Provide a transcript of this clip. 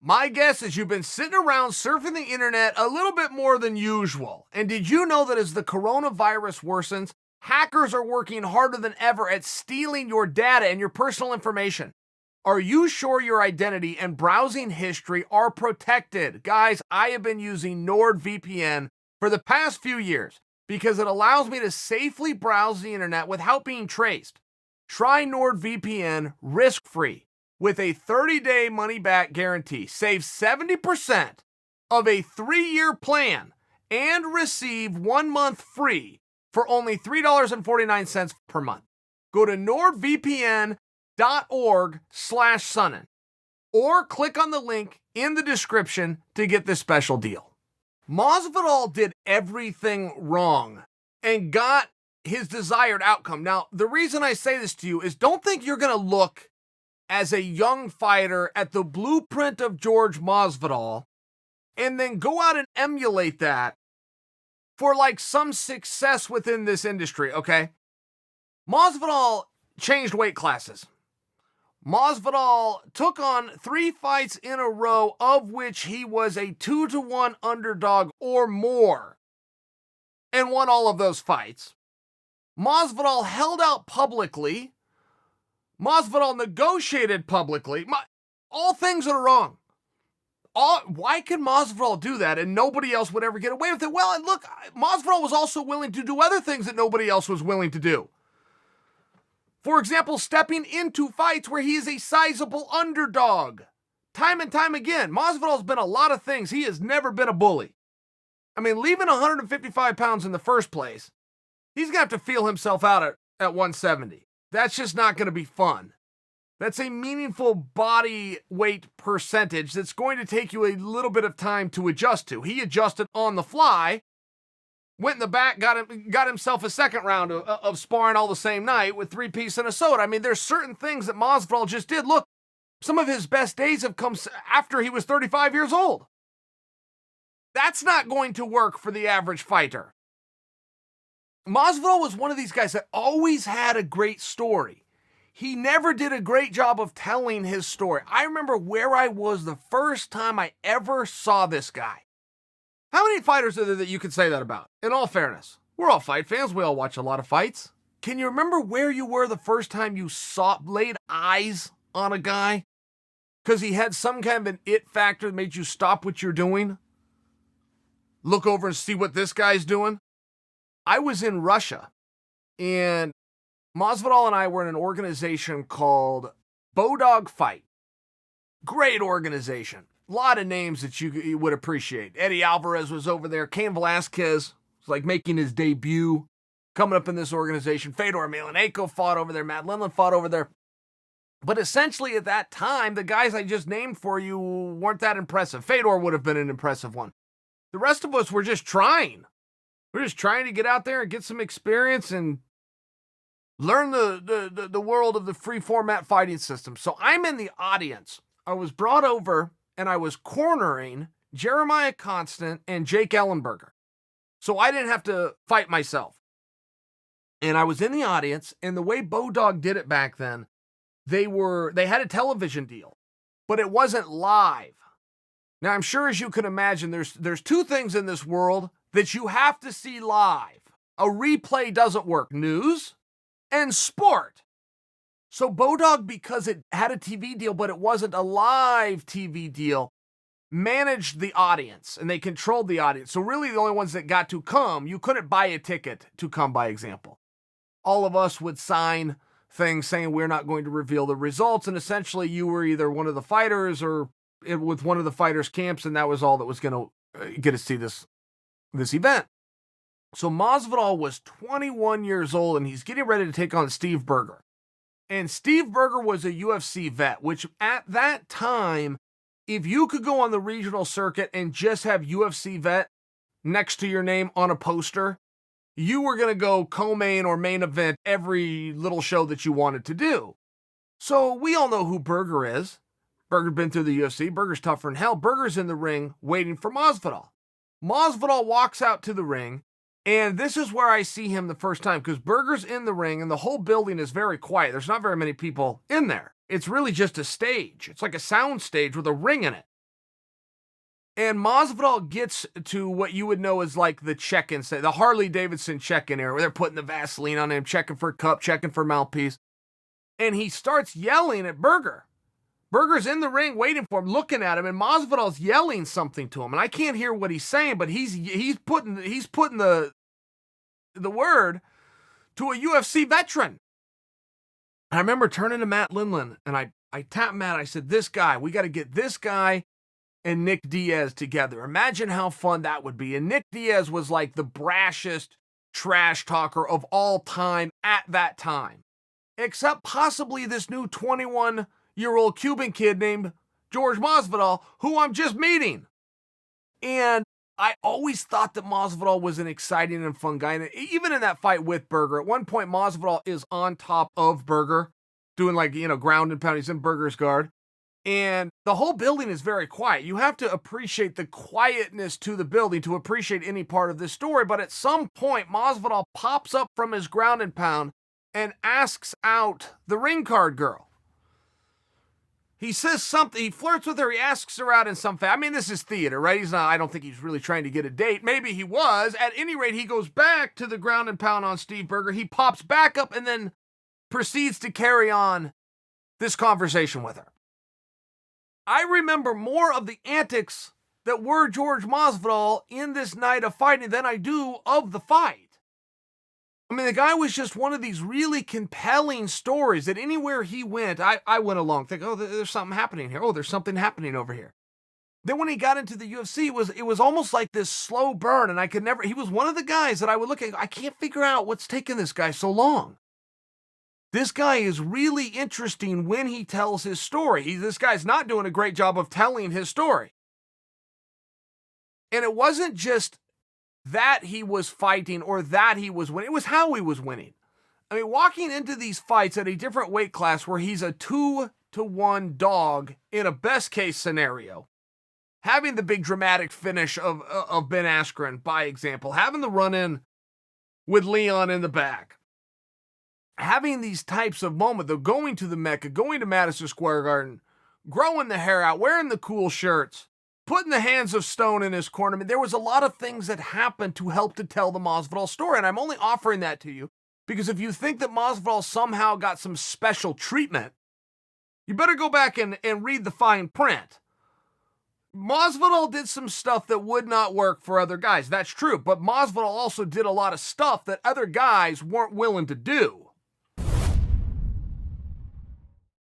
My guess is you've been sitting around surfing the internet a little bit more than usual. And did you know that as the coronavirus worsens, hackers are working harder than ever at stealing your data and your personal information? Are you sure your identity and browsing history are protected? Guys, I have been using NordVPN for the past few years because it allows me to safely browse the internet without being traced. Try NordVPN risk-free with a 30-day money-back guarantee. Save 70% of a 3-year plan and receive 1 month free for only $3.49 per month. Go to nordvpn.org/Sonnen or click on the link in the description to get this special deal. Masvidal did everything wrong and got his desired outcome. Now, the reason I say this to you is don't think you're going to look as a young fighter at the blueprint of Jorge Masvidal and then go out and emulate that for like some success within this industry, okay? Masvidal changed weight classes. Masvidal took on 3 fights in a row, of which he was a 2-1 underdog or more, and won all of those fights. Masvidal held out publicly. Masvidal negotiated publicly. All things that are wrong. Why can Masvidal do that and nobody else would ever get away with it? Well, and look, Masvidal was also willing to do other things that nobody else was willing to do. For example, stepping into fights where he is a sizable underdog. Time and time again, Masvidal's been a lot of things. He has never been a bully. I mean, leaving 155 pounds in the first place, he's going to have to feel himself out at 170. That's just not going to be fun. That's a meaningful body weight percentage that's going to take you a little bit of time to adjust to. He adjusted on the fly, went in the back, got himself a second round of sparring all the same night with 3-piece and a soda. I mean, there's certain things that Masvidal just did. Look, some of his best days have come after he was 35 years old. That's not going to work for the average fighter. Masvidal was one of these guys that always had a great story. He never did a great job of telling his story. I remember where I was the first time I ever saw this guy. How many fighters are there that you could say that about? In all fairness, we're all fight fans. We all watch a lot of fights. Can you remember where you were the first time you laid eyes on a guy? Because he had some kind of an it factor that made you stop what you're doing? Look over and see what this guy's doing? I was in Russia, and Masvidal and I were in an organization called Bodog Fight. Great organization. A lot of names that you would appreciate. Eddie Alvarez was over there. Cain Velasquez was like making his debut, coming up in this organization. Fedor Emelianenko fought over there. Matt Lindland fought over there. But essentially at that time, the guys I just named for you weren't that impressive. Fedor would have been an impressive one. The rest of us were just trying. We're just trying to get out there and get some experience and learn the world of the free format fighting system. So I'm in the audience. I was brought over and I was cornering Jeremiah Constant and Jake Ellenberger. So I didn't have to fight myself. And I was in the audience, and the way Bodog did it back then, they had a television deal, but it wasn't live. Now, I'm sure as you can imagine, there's 2 things in this world that you have to see live. A replay doesn't work. News and sport. So Bodog, because it had a TV deal, but it wasn't a live TV deal, managed the audience, and they controlled the audience. So really the only ones that got to come, you couldn't buy a ticket to come, by example. All of us would sign things saying we're not going to reveal the results, and essentially you were either one of the fighters or with one of the fighters' camps, and that was all that was going to get to see this event. So Masvidal was 21 years old, and he's getting ready to take on Steve Berger. And Steve Berger was a UFC vet, which at that time, if you could go on the regional circuit and just have UFC vet next to your name on a poster, you were going to go co-main or main event every little show that you wanted to do. So we all know who Berger is. Berger's been through the UFC. Berger's tougher than hell. Berger's in the ring waiting for Masvidal. Masvidal walks out to the ring, and this is where I see him the first time, because Berger's in the ring, and the whole building is very quiet. There's not very many people in there. It's really just a stage. It's like a sound stage with a ring in it. And Masvidal gets to what you would know as like the check-in, the Harley Davidson check-in era, where they're putting the Vaseline on him, checking for cup, checking for mouthpiece. And he starts yelling at Berger. Berger's in the ring waiting for him, looking at him, and Masvidal's yelling something to him. And I can't hear what he's saying, but he's putting the word to a UFC veteran. I remember turning to Matt Lindland, and I tapped Matt. I said, this guy, we got to get this guy and Nick Diaz together. Imagine how fun that would be. And Nick Diaz was like the brashest trash talker of all time at that time. Except possibly this new 21-year-old Cuban kid named Jorge Masvidal, who I'm just meeting. And I always thought that Masvidal was an exciting and fun guy. And even in that fight with Berger, at one point Masvidal is on top of Berger, doing ground and pound. He's in Berger's guard. And the whole building is very quiet. You have to appreciate the quietness to the building to appreciate any part of this story. But at some point, Masvidal pops up from his ground and pound and asks out the ring card girl. He says something, he flirts with her, he asks her out in some fashion. I mean, this is theater, right? I don't think he's really trying to get a date. Maybe he was. At any rate, he goes back to the ground and pound on Steve Berger. He pops back up and then proceeds to carry on this conversation with her. I remember more of the antics that were Jorge Masvidal in this night of fighting than I do of the fight. I mean, the guy was just one of these really compelling stories that anywhere he went, I went along thinking, oh, there's something happening here. Oh, there's something happening over here. Then when he got into the UFC, it was almost like this slow burn, and he was one of the guys that I would look at, I can't figure out what's taking this guy so long. This guy is really interesting when he tells his story. This guy's not doing a great job of telling his story. And it wasn't just that he was fighting or that he was winning. It was how he was winning. I mean, walking into these fights at a different weight class where he's a 2-1 dog in a best case scenario, having the big dramatic finish of Ben Askren, by example, having the run-in with Leon in the back, having these types of moments, of going to the Mecca, going to Madison Square Garden, growing the hair out, wearing the cool shirts, putting the hands of stone in his corner. I mean, there was a lot of things that happened to help to tell the Masvidal story, and I'm only offering that to you because if you think that Masvidal somehow got some special treatment, you better go back and read the fine print. Masvidal did some stuff that would not work for other guys. That's true, but Masvidal also did a lot of stuff that other guys weren't willing to do.